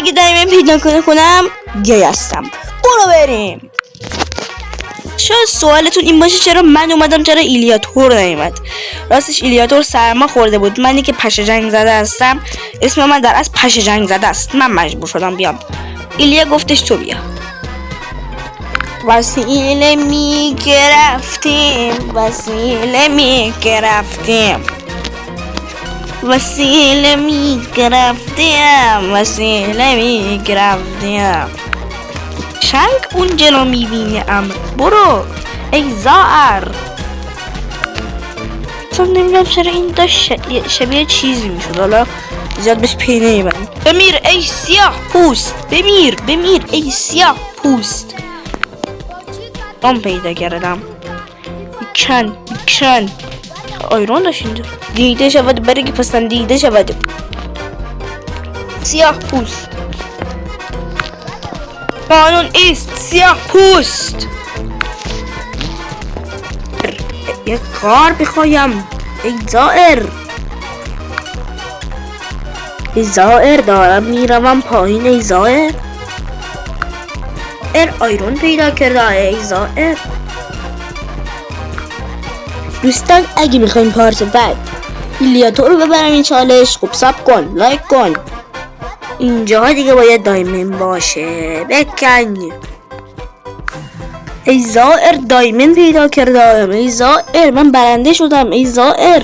اگه دایمن پیدا کنم گی هستم. برو بریم. شاید سوالتون این باشه چرا من اومدم چرا ایلیاتور نیومد. راستش ایلیاتور سرما خورده بود. منی که پشه جنگ زده هستم، اسم من در از پشه جنگ زده است. من مجبور شدم بیام. ایلیا گفتش تو بیا. وسیله می گرفتیم، وسیله می گرفتیم، وسیله می گرفتیم، وسیله می گرفتیم. چنگ اون جلو میبینم. برو ای زائر. اصلا نمیدونم چرا این داشت شبیه چیزی میشد. حالا زیاد بهش پی نمیبرم. بمیر ای سیاه پوست. بمیر بمیر ای سیاه پوست. آن پیدا کردم. کن آیرون داشت اینجا. دیده شود برگی پسندیده شود. سیاه پوست قانون است. سیاه پوست. یک کار بخوایم ای زائر. ای زائر دارم میروم پایین. ای زائر آیرون پیدا کرده. ای زائر دوستان اگه میخواین پارت بعد ایلیاتور رو ببرم این چالش، خب ساب کن، لایک کن. اینجاها دیگه باید دایمن باشه. بکن. ای زائر دایمن پیدا کردم. ای زائر من برنده شدم. ای زائر